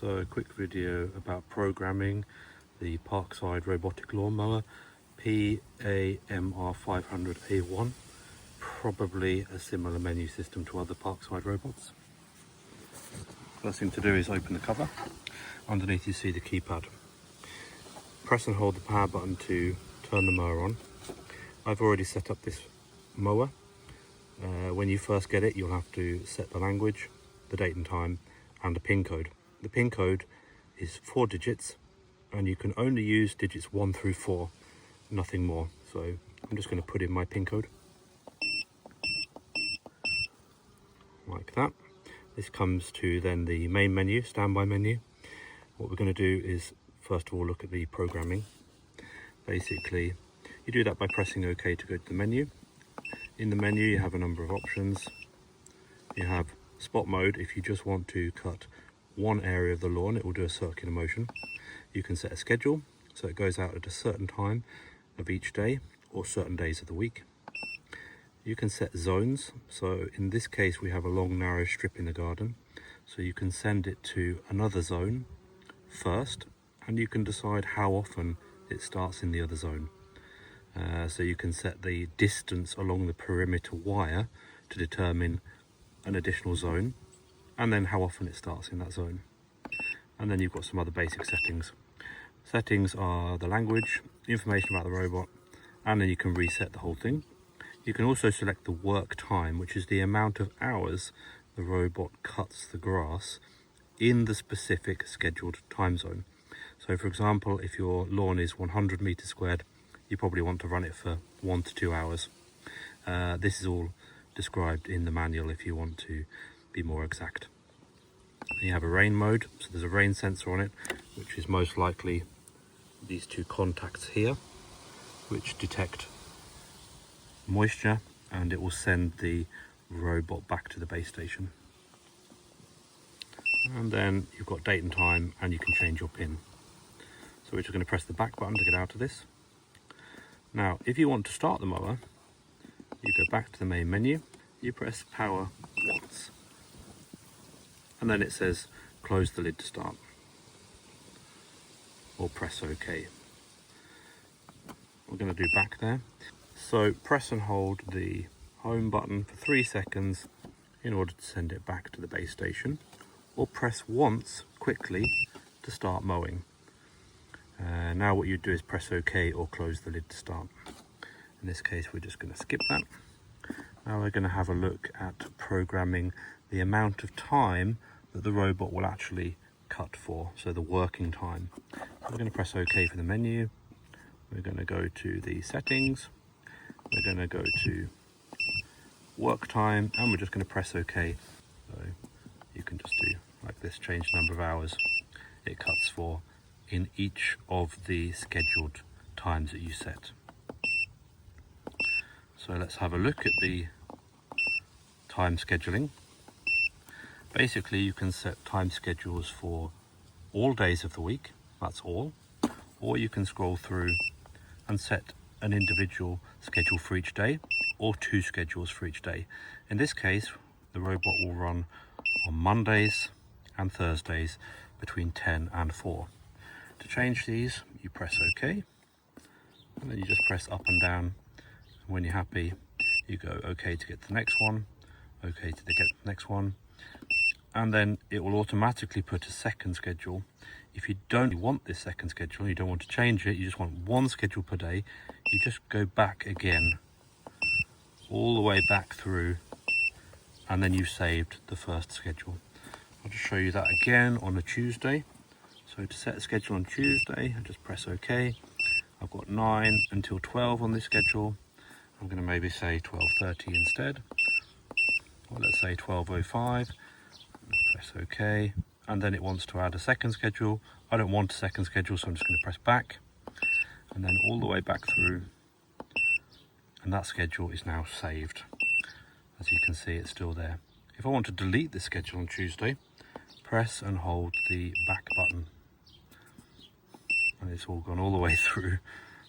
So a quick video about programming the Parkside robotic lawnmower PAMR 500A1, probably a similar menu system to other Parkside robots. First thing to do is open the cover. Underneath you see the keypad. Press and hold the power button to turn the mower on. I've already set up this mower. When you first get it, you'll have to set the language, the date and time, and a PIN code. The PIN code is 4 digits, and you can only use digits 1 through 4, nothing more. So I'm just going to put in my PIN code, like that. This comes to then the main menu, standby menu. What we're going to do is first of all look at the programming. Basically, you do that by pressing OK to go to the menu. In the menu you have a number of options. You have spot mode. If you just want to cut one area of the lawn, it will do a circular motion. You can set a schedule, so it goes out at a certain time of each day or certain days of the week. You can set zones, so in this case we have a long narrow strip in the garden, so you can send it to another zone first, and you can decide how often it starts in the other zone. So you can set the distance along the perimeter wire to determine an additional zone, and then how often it starts in that zone. And then you've got some other basic settings. Settings are the language, information about the robot, and then you can reset the whole thing. You can also select the work time, which is the amount of hours the robot cuts the grass in the specific scheduled time zone. So for example, if your lawn is 100 meters squared, you probably want to run it for 1 to 2 hours. This is all described in the manual if you want to be more exact. You have a rain mode, so there's a rain sensor on it, which is most likely these two contacts here, which detect moisture, and it will send the robot back to the base station. And then you've got date and time, and you can change your pin. So we're just going to press the back button to get out of this. Now, if you want to start the mower, you go back to the main menu, you press power once, and then it says close the lid to start, or press OK. We're going to do back there. So press and hold the home button for 3 seconds in order to send it back to the base station, or press once quickly to start mowing. Now what you do is press OK or close the lid to start. In this case we're just going to skip that. Now we're going to have a look at programming the amount of time that the robot will actually cut for, so the working time. So we're going to press OK for the menu. We're going to go to the settings. We're going to go to work time, and we're just going to press OK. So you can just do like this, change the number of hours it cuts for in each of the scheduled times that you set. So let's have a look at the time scheduling. Basically you can set time schedules for all days of the week, that's all, or you can scroll through and set an individual schedule for each day, or 2 schedules for each day. In this case the robot will run on Mondays and Thursdays between 10 and 4. To change these, you press OK, and then you just press up and down. When you're happy, you go OK to get to the next one, OK to get the next one, and then it will automatically put a second schedule. If you don't want this second schedule, you don't want to change it, you just want 1 schedule per day, you just go back again, all the way back through, and then you've saved the first schedule. I'll just show you that again on a Tuesday. So to set a schedule on Tuesday, I just press OK. I've got 9 until 12 on this schedule. I'm going to maybe say 12:30 instead. Or let's say 12:05. Press OK. And then it wants to add a second schedule. I don't want a second schedule, so I'm just going to press back. And then all the way back through. And that schedule is now saved. As you can see, it's still there. If I want to delete this schedule on Tuesday, press and hold the back button. And it's all gone all the way through.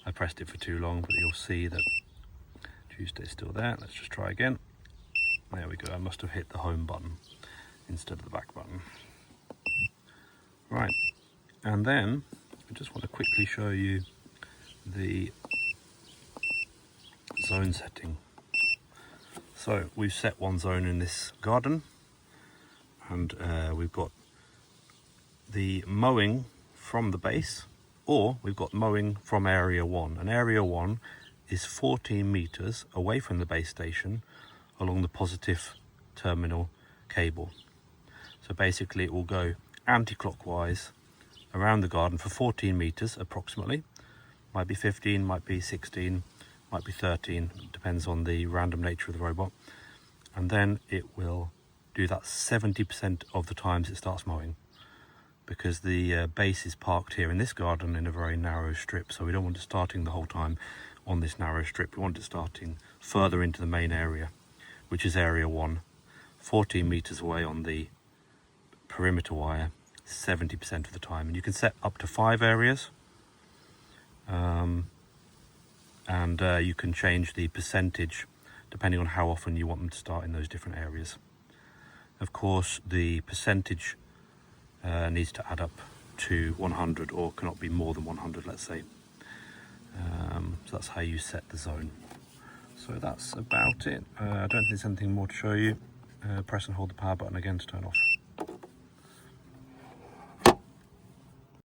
I pressed it for too long, but you'll see that Tuesday's still there. Let's just try again. There we go. I must have hit the home button instead of the back button. Right, and then I just want to quickly show you the zone setting. So we've set one zone in this garden, and we've got the mowing from the base, or we've got mowing from area 1. And area 1 is 14 meters away from the base station along the positive terminal cable. So basically it will go anti-clockwise around the garden for 14 meters approximately. Might be 15, might be 16, might be 13, depends on the random nature of the robot. And then it will do that 70% of the times it starts mowing, because the base is parked here in this garden in a very narrow strip, so we don't want it starting the whole time on this narrow strip. We want it starting further into the main area, which is area 1, 14 meters away on the perimeter wire 70% of the time. And you can set up to 5 areas, and you can change the percentage depending on how often you want them to start in those different areas. Of course, the percentage needs to add up to 100, or cannot be more than 100, let's say. So that's how you set the zone. So that's about it. I don't think there's anything more to show you. Press and hold the power button again to turn off.